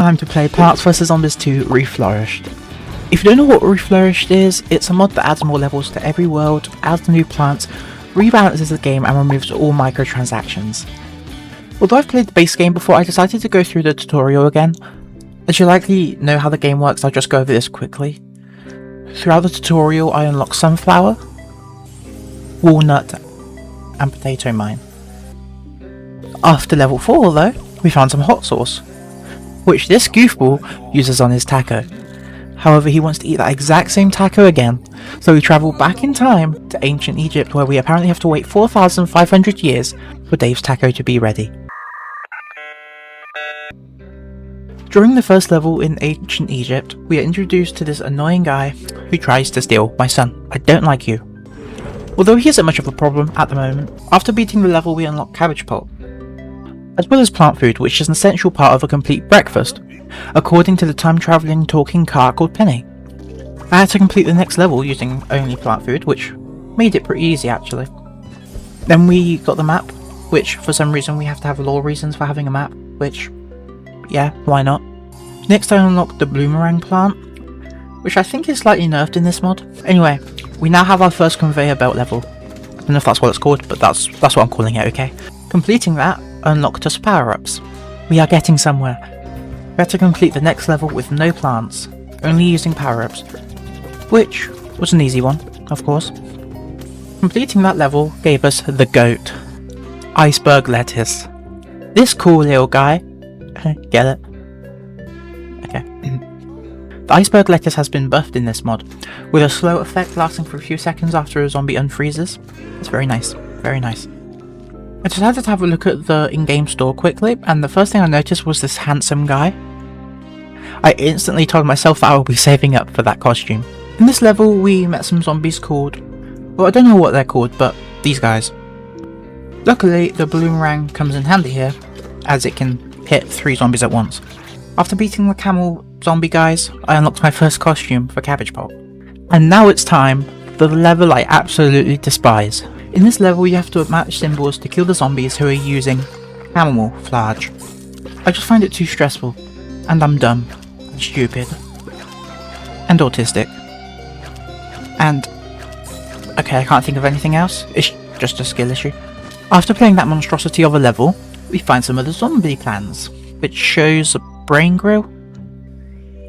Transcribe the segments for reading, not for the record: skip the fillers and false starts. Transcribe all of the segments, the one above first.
Time to play Plants vs Zombies 2 Reflourished. If you don't know what Reflourished is, it's a mod that adds more levels to every world, adds new plants, rebalances the game and removes all microtransactions. Although I've played the base game before, I decided to go through the tutorial again. As you likely know how the game works, I'll just go over this quickly. Throughout the tutorial I unlock sunflower, walnut and potato mine. After level 4 though, we found some hot sauce, which this goofball uses on his taco. However, he wants to eat that exact same taco again, so we travel back in time to ancient Egypt, where we apparently have to wait 4,500 years for Dave's taco to be ready. During the first level in ancient Egypt, we are introduced to this annoying guy who tries to steal my son. I don't like you. Although he isn't much of a problem at the moment, after beating the level we unlock cabbage pulp, as well as plant food, which is an essential part of a complete breakfast, according to the time-travelling talking car called Penny. I had to complete the next level using only plant food, which made it pretty easy actually. Then we got the map, which for some reason we have to have lore reasons for having a map, which, yeah, why not? Next I unlocked the bloomerang plant, which I think is slightly nerfed in this mod. Anyway, we now have our first conveyor belt level. I don't know if that's what it's called, but that's what I'm calling it, okay? Completing that unlocked us power-ups. We are getting somewhere. We had to complete the next level with no plants, only using power-ups, which was an easy one, of course. Completing that level gave us the GOAT, iceberg lettuce. This cool little guy, get it? Okay. The iceberg lettuce has been buffed in this mod, with a slow effect lasting for a few seconds after a zombie unfreezes. It's very nice, very nice. I decided to have a look at the in-game store quickly, and the first thing I noticed was this handsome guy. I instantly told myself that I will be saving up for that costume. In this level we met some zombies called, well, I don't know what they're called, but these guys. Luckily the bloomerang comes in handy here, as it can hit 3 zombies at once. After beating the camel zombie guys, I unlocked my first costume for cabbage pulp. And now it's time for the level I absolutely despise. In this level you have to match symbols to kill the zombies who are using camouflage. I just find it too stressful, and I'm dumb, and stupid, and autistic. And okay, I can't think of anything else, it's just a skill issue. After playing that monstrosity of a level, we find some of the zombie plans, which shows a brain grill.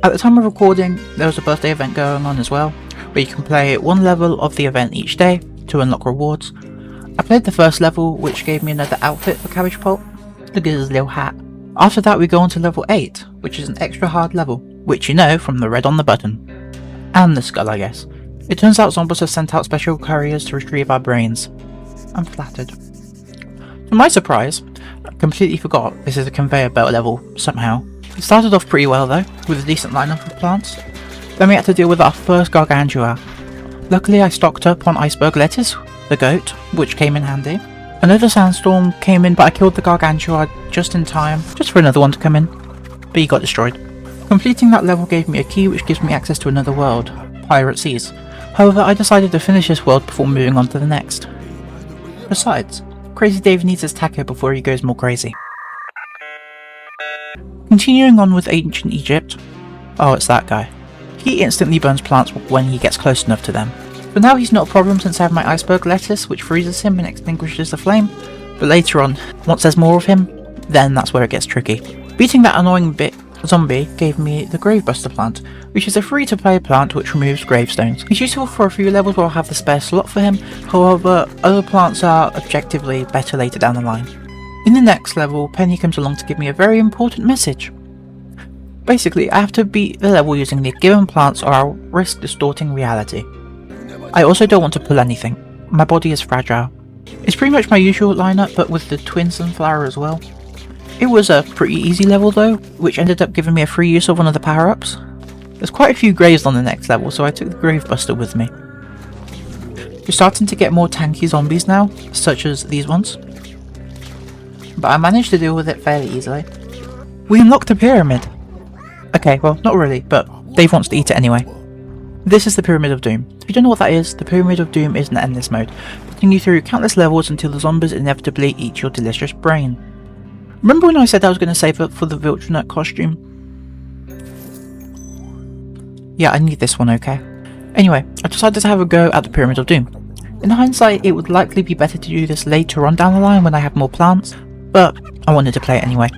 At the time of recording, there was a birthday event going on as well, where you can play 1 level of the event each day to unlock rewards. I played the first level, which gave me another outfit for cabbage pulp. Look at his little hat. After that we go on to level 8, which is an extra hard level, which you know from the red on the button. And the skull, I guess. It turns out zombies have sent out special couriers to retrieve our brains. I'm flattered. To my surprise, I completely forgot this is a conveyor belt level, somehow. It started off pretty well though, with a decent lineup of plants. Then we had to deal with our first gargantua. Luckily I stocked up on iceberg lettuce, the goat, which came in handy. Another sandstorm came in, but I killed the gargantua just in time, just for another one to come in, but he got destroyed. Completing that level gave me a key which gives me access to another world, Pirate Seas. However, I decided to finish this world before moving on to the next. Besides, Crazy Dave needs his taco before he goes more crazy. Continuing on with ancient Egypt, oh, it's that guy. He instantly burns plants when he gets close enough to them. But now he's not a problem since I have my iceberg lettuce, which freezes him and extinguishes the flame. But later on, once there's more of him, then that's where it gets tricky. Beating that annoying zombie gave me the Gravebuster plant, which is a free-to-play plant which removes gravestones. It's useful for a few levels where I'll have the spare slot for him, however, other plants are objectively better later down the line. In the next level, Penny comes along to give me a very important message. Basically, I have to beat the level using the given plants or I'll risk distorting reality. I also don't want to pull anything. My body is fragile. It's pretty much my usual lineup, but with the twin sunflower as well. It was a pretty easy level though, which ended up giving me a free use of one of the power-ups. There's quite a few graves on the next level, so I took the Gravebuster with me. We're starting to get more tanky zombies now, such as these ones. But I managed to deal with it fairly easily. We unlocked a pyramid! Okay, well, not really, but Dave wants to eat it anyway. This is the Pyramid of Doom. If you don't know what that is, the Pyramid of Doom is an endless mode, putting you through countless levels until the zombies inevitably eat your delicious brain. Remember when I said I was going to save up for the Viltrunut costume? Yeah, I need this one, okay? Anyway, I decided to have a go at the Pyramid of Doom. In hindsight, it would likely be better to do this later on down the line when I have more plants, but I wanted to play it anyway.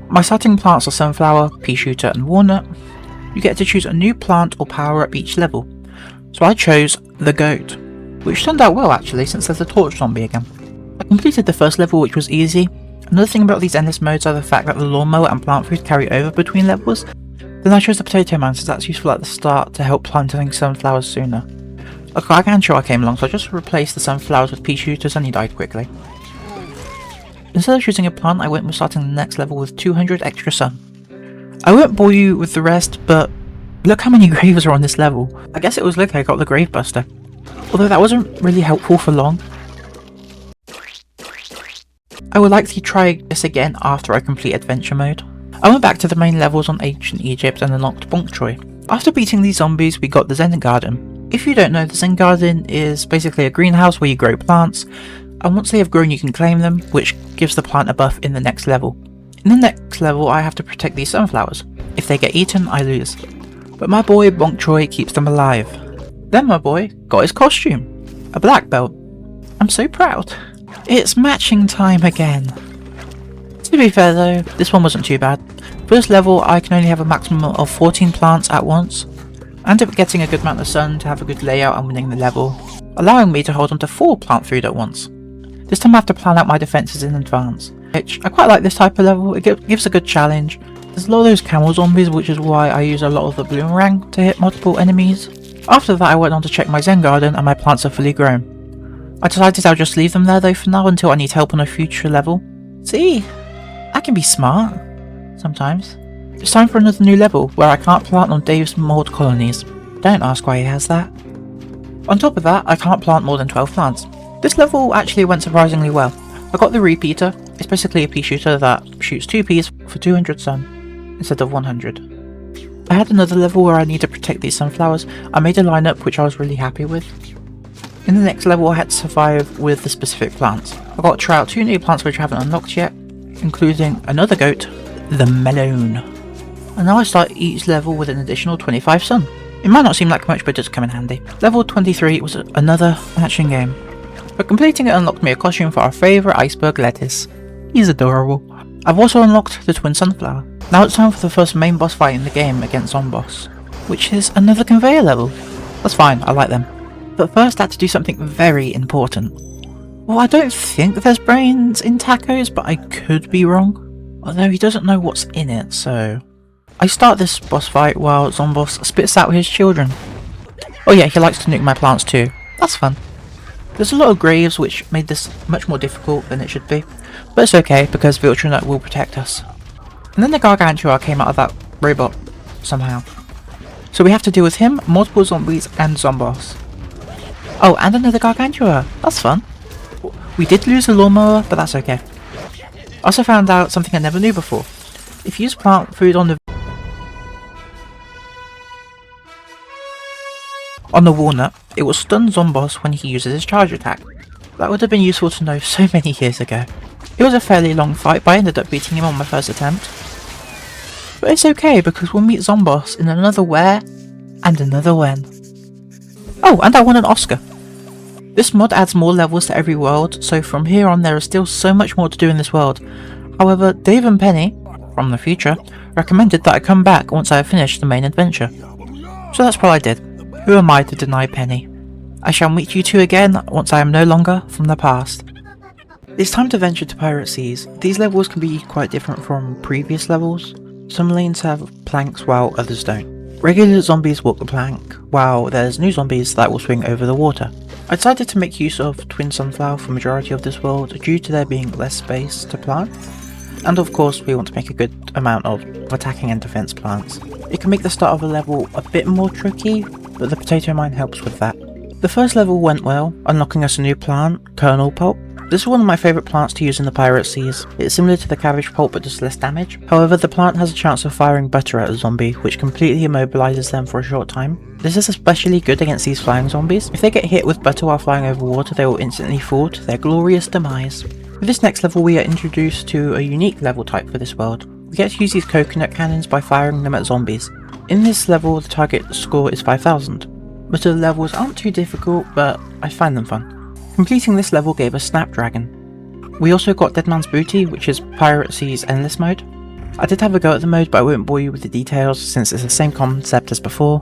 My starting plants are Sunflower, Pea Shooter and Walnut. You get to choose a new plant or power up each level, so I chose the Goat, which turned out well actually since there's a torch zombie again. I completed the first level, which was easy. Another thing about these endless modes are the fact that the lawnmower and plant food carry over between levels. Then I chose the Potato Man since that's useful at the start to help planting sunflowers sooner. A Gargantua came along, so I just replaced the sunflowers with Pea Shooters and he died quickly. Instead of choosing a plant, I went with starting the next level with 200 extra sun. I won't bore you with the rest, but look how many graves are on this level. I guess it was lucky I got the Grave Buster, although that wasn't really helpful for long. I would likely try this again after I complete Adventure Mode. I went back to the main levels on Ancient Egypt and unlocked Bonk Troy. After beating these zombies, we got the Zen Garden. If you don't know, the Zen Garden is basically a greenhouse where you grow plants, and once they have grown you can claim them, which gives the plant a buff in the next level. In the next level I have to protect these sunflowers. If they get eaten, I lose. But my boy Bonk Troy keeps them alive. Then my boy got his costume, a black belt. I'm so proud. It's matching time again. To be fair though, this one wasn't too bad. First level I can only have a maximum of 14 plants at once. I ended up getting a good amount of sun to have a good layout and winning the level, allowing me to hold on to 4 plant food at once. This time I have to plan out my defences in advance, which I quite like this type of level. It gives a good challenge. There's a lot of those camel zombies, which is why I use a lot of the boomerang to hit multiple enemies. After that I went on to check my Zen Garden and my plants are fully grown. I decided I'll just leave them there though for now until I need help on a future level. See? I can be smart. Sometimes. It's time for another new level, where I can't plant on Dave's mold colonies. Don't ask why he has that. On top of that, I can't plant more than 12 plants. This level actually went surprisingly well. I got the Repeater. It's basically a pea shooter that shoots 2 peas for 200 sun, instead of 100. I had another level where I need to protect these sunflowers. I made a lineup which I was really happy with. In the next level I had to survive with the specific plants. I got to try out 2 new plants which I haven't unlocked yet, including another goat, the melon. And now I start each level with an additional 25 sun. It might not seem like much, but it does come in handy. Level 23 was another matching game. But completing it unlocked me a costume for our favourite iceberg lettuce. He's adorable. I've also unlocked the twin sunflower. Now it's time for the first main boss fight in the game against Zomboss, which is another conveyor level. That's fine, I like them. But first I had to do something very important. Well, I don't think there's brains in tacos, but I could be wrong. Although he doesn't know what's in it, so... I start this boss fight while Zomboss spits out his children. Oh yeah, he likes to nuke my plants too. That's fun. There's a lot of graves which made this much more difficult than it should be. But it's okay because Viltrunut will protect us. And then the Gargantua came out of that robot somehow. So we have to deal with him, multiple zombies and Zomboss. Oh, and another Gargantua. That's fun. We did lose the lawnmower, but that's okay. I also found out something I never knew before. If you use plant food on the walnut, it will stun Zomboss when he uses his charge attack. That would have been useful to know so many years ago. It was a fairly long fight, but I ended up beating him on my first attempt. But it's okay because we'll meet Zomboss in another where and another when. Oh, and I won an Oscar. This mod adds more levels to every world, so from here on there is still so much more to do in this world. However, Dave and Penny, from the future, recommended that I come back once I have finished the main adventure. So that's what I did. Who am I to deny Penny? I shall meet you two again once I am no longer from the past. It's time to venture to Pirate Seas. These levels can be quite different from previous levels. Some lanes have planks while others don't. Regular zombies walk the plank, while there's new zombies that will swing over the water. I decided to make use of Twin Sunflower for the majority of this world due to there being less space to plant. And of course we want to make a good amount of attacking and defense plants. It can make the start of a level a bit more tricky, but the potato mine helps with that. The first level went well, unlocking us a new plant, Kernel Pulp. This is one of my favourite plants to use in the Pirate Seas. It's similar to the Cabbage Pulp but does less damage. However, the plant has a chance of firing butter at a zombie, which completely immobilises them for a short time. This is especially good against these flying zombies. If they get hit with butter while flying over water, they will instantly fall to their glorious demise. With this next level we are introduced to a unique level type for this world. we get to use these coconut cannons by firing them at zombies. In this level the target score is 5000. Most of the levels aren't too difficult, but I find them fun. Completing this level gave us Snapdragon. We also got Dead Man's Booty, which is Piracy's Endless mode. I did have a go at the mode, but I won't bore you with the details since it's the same concept as before.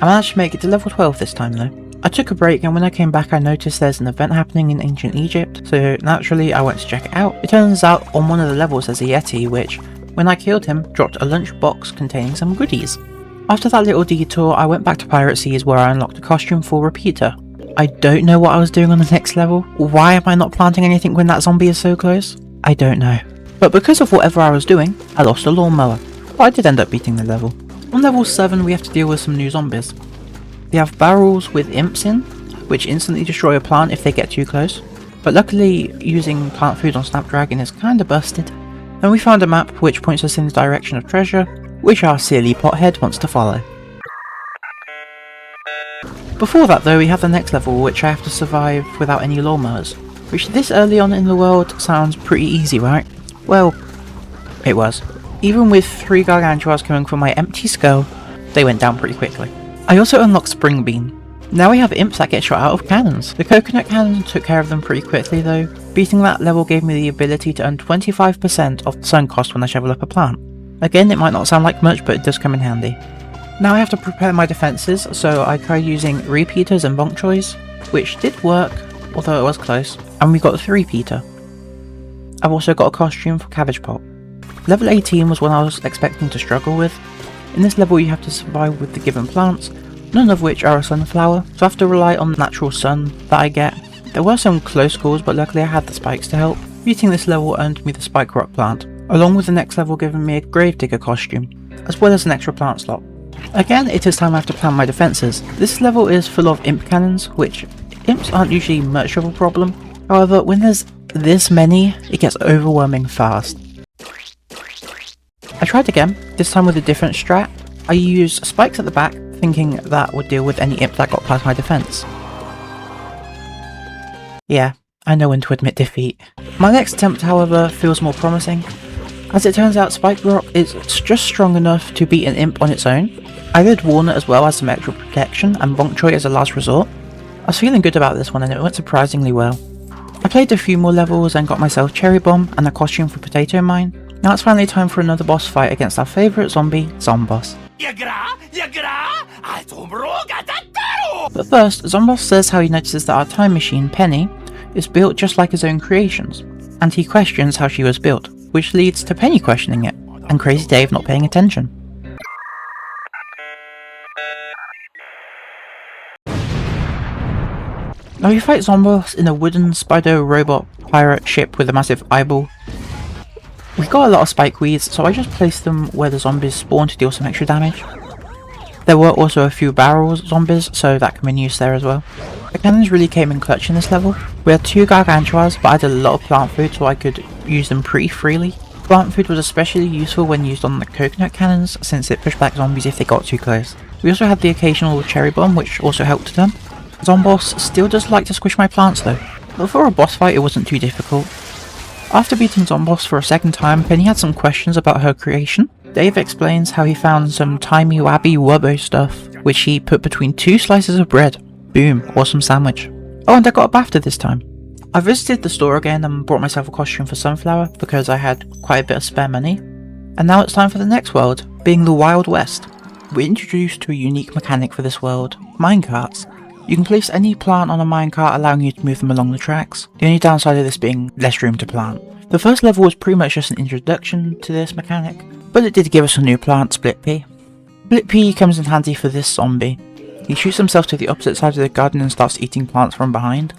I managed to make it to level 12 this time though. I took a break, and when I came back I noticed there's an event happening in ancient Egypt, so naturally I went to check it out. It turns out on one of the levels there's a Yeti which, when I killed him, dropped a lunchbox containing some goodies. After that little detour I went back to Piracy's where I unlocked a costume for Repeater. I don't know what I was doing on the next level. Why am I not planting anything when that zombie is so close? I don't know. But because of whatever I was doing, I lost a lawnmower. But I did end up beating the level. On level 7 we have to deal with some new zombies. We have barrels with imps in, which instantly destroy a plant if they get too close. But luckily using plant food on Snapdragon is kinda busted. Then we found a map which points us in the direction of treasure, which our silly pothead wants to follow. Before that though we have the next level which I have to survive without any lawnmowers, which this early on in the world sounds pretty easy, right? Well, it was. Even with 3 gargantuas coming from my empty skull, they went down pretty quickly. I also unlocked Spring Bean. Now we have imps that get shot out of cannons. The coconut cannon took care of them pretty quickly though. Beating that level gave me the ability to earn 25% of the sun cost when I shovel up a plant. Again, it might not sound like much, but it does come in handy. Now I have to prepare my defences, so I tried using repeaters and bonk choys, which did work, although it was close, and we got the 3-peater. I've also got a costume for Cabbage Pot. Level 18 was one I was expecting to struggle with. In this level you have to survive with the given plants, none of which are a sunflower, so I have to rely on the natural sun that I get. There were some close calls, but luckily I had the spikes to help. Beating this level earned me the spike rock plant, along with the next level giving me a gravedigger costume, as well as an extra plant slot. Again, it is time I have to plan my defences. This level is full of imp cannons, which imps aren't usually much of a problem. However, when there's this many, it gets overwhelming fast. I tried again, this time with a different strat. I used spikes at the back, thinking that would deal with any imp that got past my defense. Yeah, I know when to admit defeat. My next attempt, however, feels more promising. As it turns out, Spike Rock is just strong enough to beat an imp on its own. I did Walnut as well as some extra protection, and Bonk Choy as a last resort. I was feeling good about this one and it went surprisingly well. I played a few more levels and got myself Cherry Bomb and a costume for Potato Mine. Now it's finally time for another boss fight against our favourite zombie, Zomboss. But first, Zomboss says how he notices that our time machine, Penny, is built just like his own creations, and he questions how she was built, which leads to Penny questioning it, and Crazy Dave not paying attention. Now we fight Zomboss in a wooden spider robot pirate ship with a massive eyeball. We got a lot of spike weeds, so I just placed them where the zombies spawn to deal some extra damage. There were also a few barrel zombies, so that can be used there as well. The cannons really came in clutch in this level. We had 2 gargantuas, but I did a lot of plant food so I could use them pretty freely. Plant food was especially useful when used on the coconut cannons, since it pushed back zombies if they got too close. We also had the occasional cherry bomb, which also helped them. Zomboss still does like to squish my plants though, but for a boss fight it wasn't too difficult. After beating Zomboss for a second time, Penny had some questions about her creation. Dave explains how he found some timey-wabby wubbo stuff, which he put between 2 slices of bread. Boom, awesome sandwich. Oh, and I got a BAFTA this time. I visited the store again and bought myself a costume for Sunflower because I had quite a bit of spare money. And now it's time for the next world, being the Wild West. We're introduced to a unique mechanic for this world, minecarts. You can place any plant on a minecart, allowing you to move them along the tracks, the only downside of this being less room to plant. The first level was pretty much just an introduction to this mechanic, but it did give us a new plant, Split Pea. Split Pea comes in handy for this zombie. He shoots himself to the opposite side of the garden and starts eating plants from behind.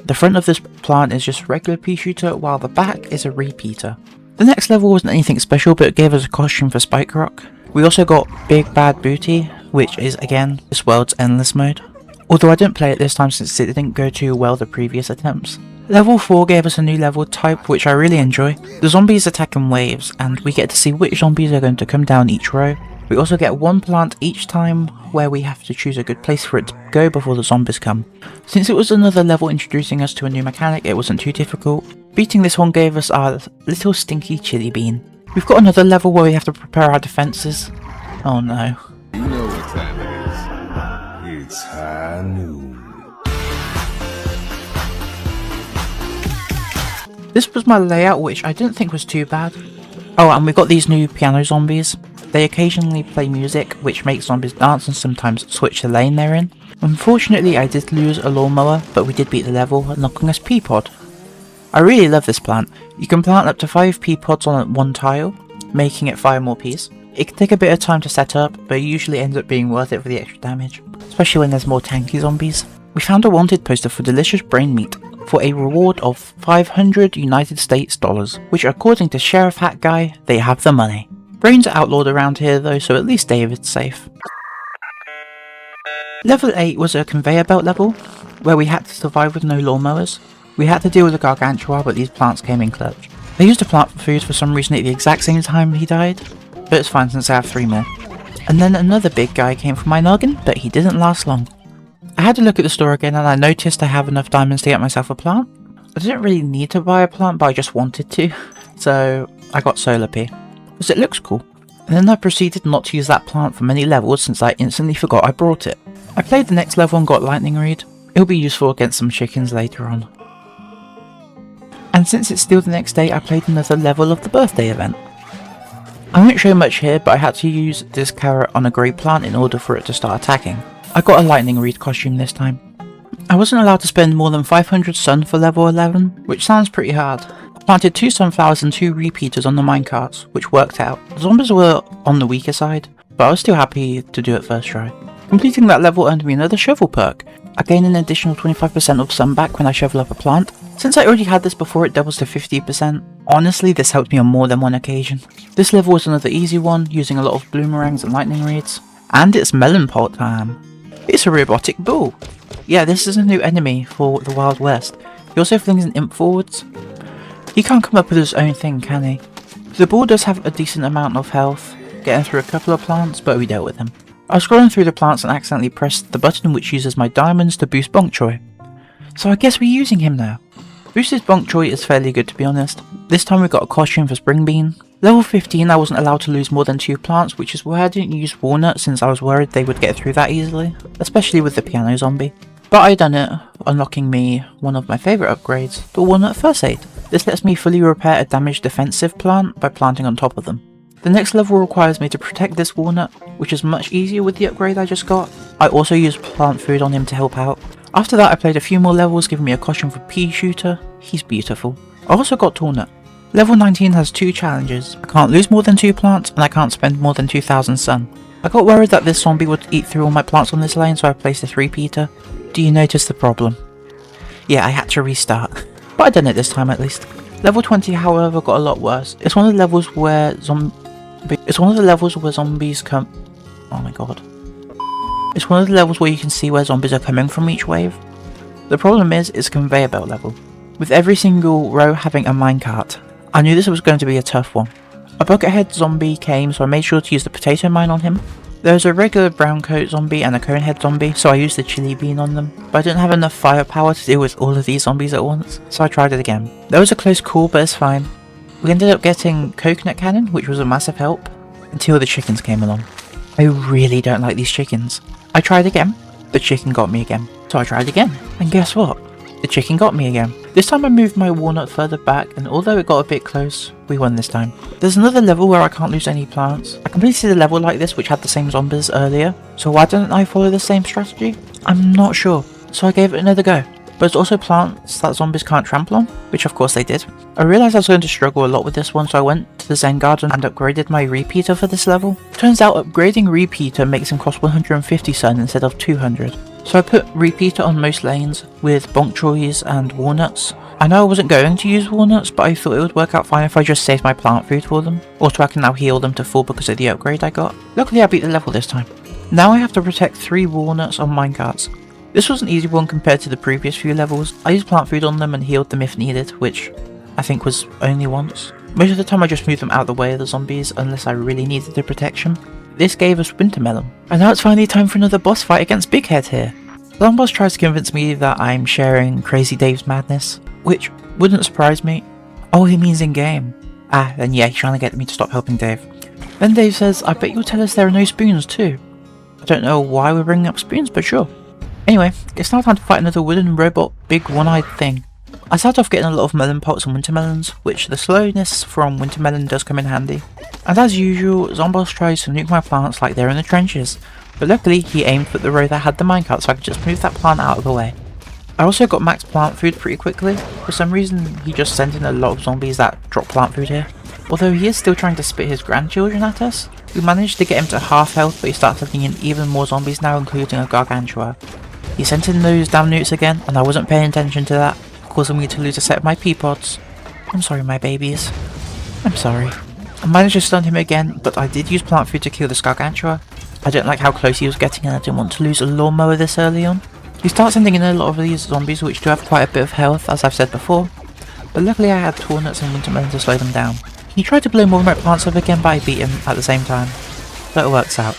The front of this plant is just a regular pea shooter, while the back is a repeater. The next level wasn't anything special, but it gave us a costume for Spike Rock. We also got Big Bad Booty, which is again this world's endless mode, although I didn't play it this time since it didn't go too well the previous attempts. Level 4 gave us a new level type which I really enjoy. The zombies attack in waves, and we get to see which zombies are going to come down each row. We also get 1 plant each time, where we have to choose a good place for it to go before the zombies come. Since it was another level introducing us to a new mechanic, it wasn't too difficult. Beating this one gave us our little stinky chili bean. We've got another level where we have to prepare our defences. Oh no. You know what time it is. It's high noon. This was my layout, which I didn't think was too bad. Oh, and we've got these new piano zombies. They occasionally play music, which makes zombies dance and sometimes switch the lane they're in. Unfortunately, I did lose a lawnmower, but we did beat the level, unlocking us pea pod. I really love this plant. You can plant up to 5 pea pods on one tile, making it 5 more peas. It can take a bit of time to set up, but it usually ends up being worth it for the extra damage, especially when there's more tanky zombies. We found a wanted poster for delicious brain meat, for a reward of 500 United States dollars, which according to Sheriff Hat Guy, they have the money. Brains are outlawed around here though, so at least David's safe. Level 8 was a conveyor belt level, where we had to survive with no lawnmowers. We had to deal with a gargantua, but these plants came in clutch. I used a plant for food for some reason at the exact same time he died, but it's fine since I have 3 more. And then another big guy came from my noggin, but he didn't last long. I had to look at the store again and I noticed I have enough diamonds to get myself a plant. I didn't really need to buy a plant, but I just wanted to, so I got solar pea, because it looks cool. And then I proceeded not to use that plant for many levels since I instantly forgot I brought it. I played the next level and got lightning reed. It'll be useful against some chickens later on. And since it's still the next day, I played another level of the birthday event. I won't show much here, but I had to use this carrot on a grey plant in order for it to start attacking. I got a lightning reed costume this time. I wasn't allowed to spend more than 500 sun for level 11, which sounds pretty hard. I planted 2 sunflowers and 2 repeaters on the minecarts, which worked out. The zombies were on the weaker side, but I was still happy to do it first try. Completing that level earned me another shovel perk. I gain an additional 25% of sun back when I shovel up a plant. Since I already had this before, it doubles to 50%. Honestly, this helped me on more than one occasion. This level was another easy one, using a lot of bloomerangs and lightning reeds. And it's melon pot time. It's a robotic bull. Yeah, this is a new enemy for the Wild West. He also flings an imp forwards. He can't come up with his own thing, can he? The bull does have a decent amount of health, getting through a couple of plants, but we dealt with him. I was scrolling through the plants and accidentally pressed the button which uses my diamonds to boost bok choy. So I guess we're using him now. Boosted bok choy is fairly good to be honest. This time we got a costume for spring bean. Level 15 I wasn't allowed to lose more than 2 plants, which is why I didn't use walnut since I was worried they would get through that easily, especially with the piano zombie. But I done it, unlocking me one of my favourite upgrades, the walnut first aid. This lets me fully repair a damaged defensive plant by planting on top of them. The next level requires me to protect this walnut, which is much easier with the upgrade I just got. I also used plant food on him to help out. After that I played a few more levels, giving me a costume for pea shooter. He's beautiful. I also got tallnut. Level 19 has 2 challenges. I can't lose more than 2 plants and I can't spend more than 2000 sun. I got worried that this zombie would eat through all my plants on this lane, so I placed a 3-peater. Do you notice the problem? Yeah, I had to restart. But I done it this time at least. Level 20 however got a lot worse. It's one of the levels where zombies come... Oh my god. It's one of the levels where you can see where zombies are coming from each wave. The problem is, it's a conveyor belt level, with every single row having a minecart. I knew this was going to be a tough one. A buckethead zombie came, so I made sure to use the potato mine on him. There was a regular brown coat zombie and a conehead zombie, so I used the chili bean on them, but I didn't have enough firepower to deal with all of these zombies at once, so I tried it again. There was a close call, but it's fine. We ended up getting coconut cannon, which was a massive help, until the chickens came along. I really don't like these chickens. I tried again, the chicken got me again, so I tried again, and guess what? The chicken got me again. This time I moved my walnut further back, and although it got a bit close, we won this time. There's another level where I can't lose any plants. I completed a level like this which had the same zombies earlier, so why didn't I follow the same strategy? I'm not sure, so I gave it another go. But there's also plants that zombies can't trample on, which of course they did. I realised I was going to struggle a lot with this one, so I went to the Zen Garden and upgraded my repeater for this level. Turns out upgrading repeater makes him cost 150 sun instead of 200. So I put repeater on most lanes with bok choys and walnuts. I know I wasn't going to use walnuts, but I thought it would work out fine if I just saved my plant food for them. Also I can now heal them to full because of the upgrade I got. Luckily I beat the level this time. Now I have to protect 3 walnuts on minecarts. This was an easy one compared to the previous few levels. I used plant food on them and healed them if needed, which I think was only once. Most of the time I just moved them out of the way of the zombies unless I really needed the protection. This gave us Wintermelon. And now it's finally time for another boss fight against Big Head here. Long Boss tries to convince me that I'm sharing Crazy Dave's madness. which wouldn't surprise me. Oh, he means in-game. Ah, then yeah, he's trying to get me to stop helping Dave. Then Dave says, I bet you'll tell us there are no spoons too. I don't know why we're bringing up spoons, but sure. Anyway, it's now time to fight another wooden robot big one-eyed thing. I start off getting a lot of melon pots and wintermelons, which the slowness from wintermelon does come in handy. And as usual, Zomboss tries to nuke my plants like they're in the trenches, but luckily he aimed for the row that had the minecart so I could just move that plant out of the way. I also got max plant food pretty quickly. For some reason he just sent in a lot of zombies that drop plant food here. Although he is still trying to spit his grandchildren at us, we managed to get him to half health, but he starts letting in even more zombies now, including a gargantua. He sent in those damn newts again, and I wasn't paying attention to that, causing me to lose a set of my pea pods. I'm sorry, my babies. I'm sorry. I managed to stun him again, but I did use plant food to kill this gargantua. I don't like how close he was getting, and I didn't want to lose a lawnmower this early on. He starts sending in a lot of these zombies, which do have quite a bit of health, as I've said before, but luckily I had Tornuts and Wintermelon to slow them down. He tried to blow more of my plants up again, but I beat him at the same time. But it works out.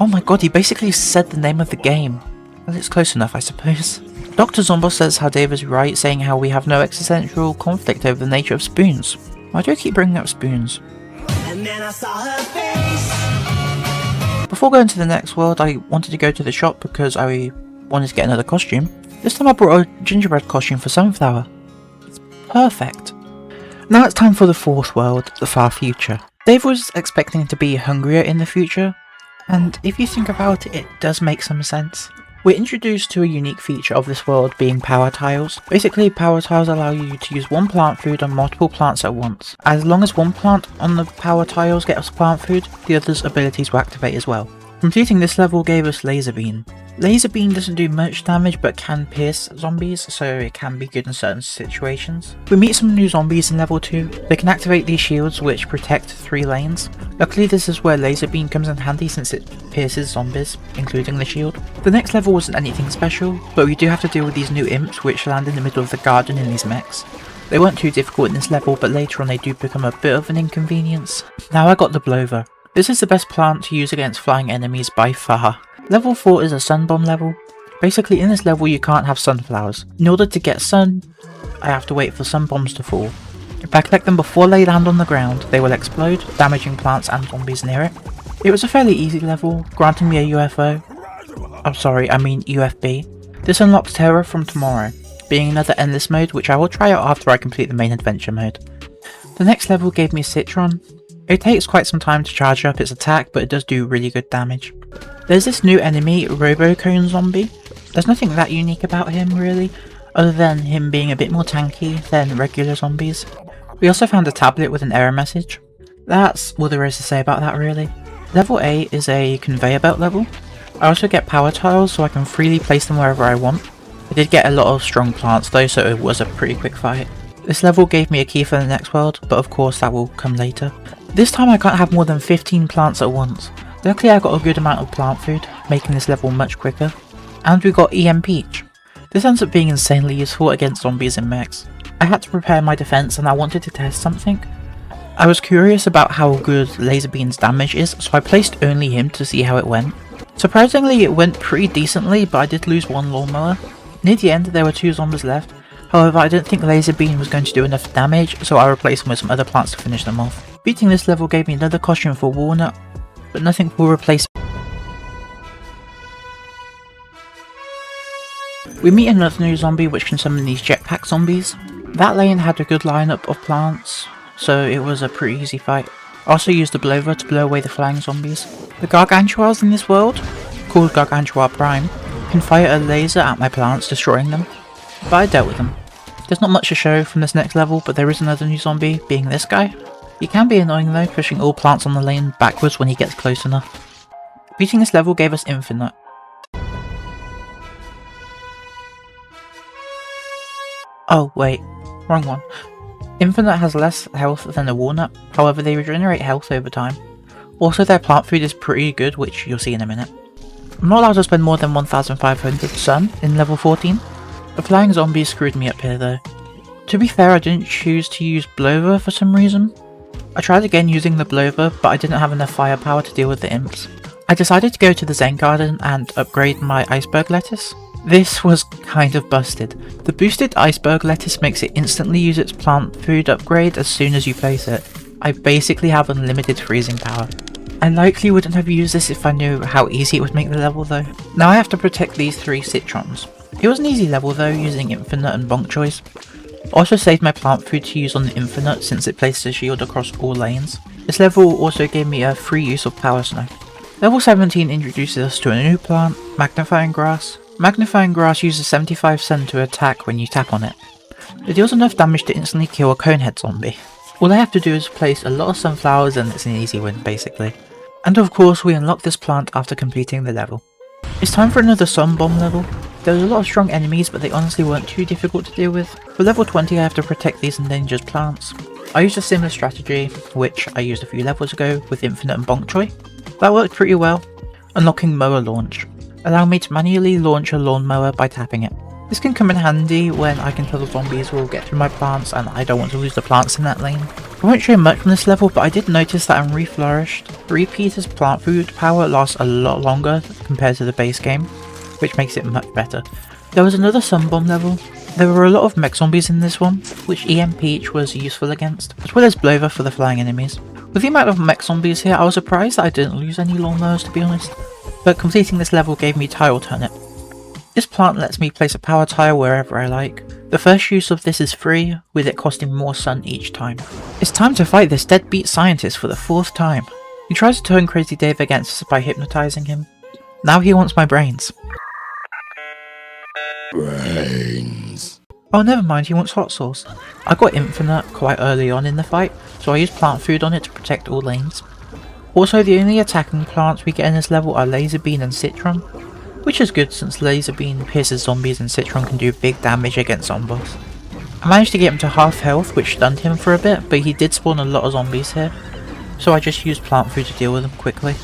Oh my god, he basically said the name of the game. Well, it's close enough, I suppose. Dr. Zomboss says how Dave is right, saying how we have no existential conflict over the nature of spoons. Why do I keep bringing up spoons? And then I saw her face. Before going to the next world, I wanted to go to the shop because I wanted to get another costume. This time I brought a gingerbread costume for Sunflower. It's perfect. Now it's time for the fourth world, the far future. Dave was expecting to be hungrier in the future, and if you think about it, it does make some sense. We're introduced to a unique feature of this world being power tiles. Basically, power tiles allow you to use one plant food on multiple plants at once. As long as one plant on the power tiles gets plant food, the other's abilities will activate as well. Completing this level gave us Laser Beam. Laser Beam doesn't do much damage but can pierce zombies, so it can be good in certain situations. We meet some new zombies in level 2. They can activate these shields which protect 3 lanes. Luckily this is where Laser Beam comes in handy since it pierces zombies, including the shield. The next level wasn't anything special, but we do have to deal with these new imps which land in the middle of the garden in these mechs. They weren't too difficult in this level, but later on they do become a bit of an inconvenience. Now I got the Blover. This is the best plant to use against flying enemies by far. Level 4 is a sun bomb level. Basically in this level you can't have sunflowers. In order to get sun, I have to wait for sun bombs to fall. If I collect them before they land on the ground, they will explode, damaging plants and zombies near it. It was a fairly easy level, granting me a UFO. I'm sorry, I mean UFB. This unlocks Terror from tomorrow, being another endless mode which I will try out after I complete the main adventure mode. The next level gave me Citron. It takes quite some time to charge up its attack, but it does do really good damage. There's this new enemy, Robocone Zombie. There's nothing that unique about him really, other than him being a bit more tanky than regular zombies. We also found a tablet with an error message. That's all there is to say about that really. Level 8 is a conveyor belt level. I also get power tiles so I can freely place them wherever I want. I did get a lot of strong plants though, so it was a pretty quick fight. This level gave me a key for the next world, but of course that will come later. This time I can't have more than 15 plants at once. Luckily I got a good amount of plant food, making this level much quicker. And we got EM Peach. This ends up being insanely useful against zombies and mechs. I had to prepare my defense and I wanted to test something. I was curious about how good Laser Beam's damage is, so I placed only him to see how it went. Surprisingly it went pretty decently, but I did lose one lawnmower. Near the end there were 2 zombies left. However, I didn't think Laser Beam was going to do enough damage, so I replaced them with some other plants to finish them off. Beating this level gave me another costume for Walnut, but nothing will replace. We meet another new zombie which can summon these jetpack zombies. That lane had a good lineup of plants, so it was a pretty easy fight. I also used the blower to blow away the flying zombies. The gargantuas in this world, called Gargantua Prime, can fire a laser at my plants, destroying them. But I dealt with them. There's not much to show from this next level, but there is another new zombie, being this guy. He can be annoying though, pushing all plants on the lane backwards when he gets close enough. Beating this level gave us Infinite. Oh wait, wrong one. Infinite has less health than a Walnut, however they regenerate health over time. Also their plant food is pretty good, which you'll see in a minute. I'm not allowed to spend more than 1500 sun in level 14. The flying zombies screwed me up here though. To be fair, I didn't choose to use Blower for some reason. I tried again using the Blower, but I didn't have enough firepower to deal with the imps. I decided to go to the Zen Garden and upgrade my iceberg lettuce. This was kind of busted. The boosted iceberg lettuce makes it instantly use its plant food upgrade as soon as you place it. I basically have unlimited freezing power. I likely wouldn't have used this if I knew how easy it would make the level though. Now I have to protect these 3 citrons. It was an easy level though, using infinite and bonk choice. Also saved my plant food to use on the infinite since it placed a shield across all lanes. This level also gave me a free use of power snow. Level 17 introduces us to a new plant, magnifying grass. Magnifying grass uses 75 cent to attack when you tap on it. It deals enough damage to instantly kill a conehead zombie. All I have to do is place a lot of sunflowers and it's an easy win basically. And of course we unlock this plant after completing the level. It's time for another sun bomb level. There was a lot of strong enemies but they honestly weren't too difficult to deal with. For level 20 I have to protect these endangered plants. I used a similar strategy, which I used a few levels ago with infinite and bonk choy. That worked pretty well. Unlocking mower launch. Allow me to manually launch a lawnmower by tapping it. This can come in handy when I can tell the zombies will get through my plants and I don't want to lose the plants in that lane. I won't show much from this level, but I did notice that in Reflourished, Repeater's plant food power lasts a lot longer compared to the base game, which makes it much better. There was another sun bomb level. There were a lot of mech zombies in this one, which EM Peach was useful against, as well as Blover for the flying enemies. With the amount of mech zombies here, I was surprised that I didn't lose any lawnmowers to be honest, but completing this level gave me Tile Turnip. This plant lets me place a power tile wherever I like. The first use of this is free, with it costing more sun each time. It's time to fight this deadbeat scientist for the 4th time. He tries to turn Crazy Dave against us by hypnotizing him. Now he wants my brains. Brains. Oh never mind, he wants hot sauce. I got infinite quite early on in the fight, so I used plant food on it to protect all lanes. Also the only attacking plants we get in this level are Laser Bean and Citron, which is good since Laser Bean pierces zombies and Citron can do big damage against zombies. I managed to get him to half health, which stunned him for a bit, but he did spawn a lot of zombies here, so I just used plant food to deal with them quickly.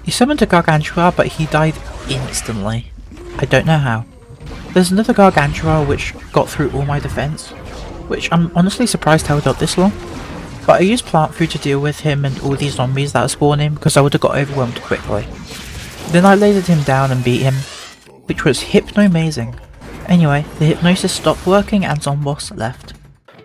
He summoned a Gargantua, but he died instantly. I don't know how. There's another Gargantua which got through all my defense, which I'm honestly surprised held up this long. But I used plant food to deal with him and all these zombies that are spawning because I would have got overwhelmed quickly. Then I lasered him down and beat him, which was hypno-amazing. Anyway, the hypnosis stopped working and Zomboss left.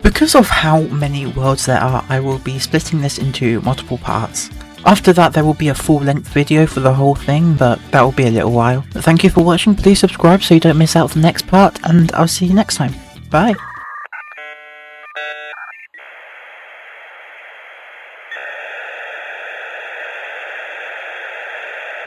Because of how many worlds there are, I will be splitting this into multiple parts. After that there will be a full-length video for the whole thing, but that will be a little while. Thank you for watching, please subscribe so you don't miss out the next part, and I'll see you next time. Bye!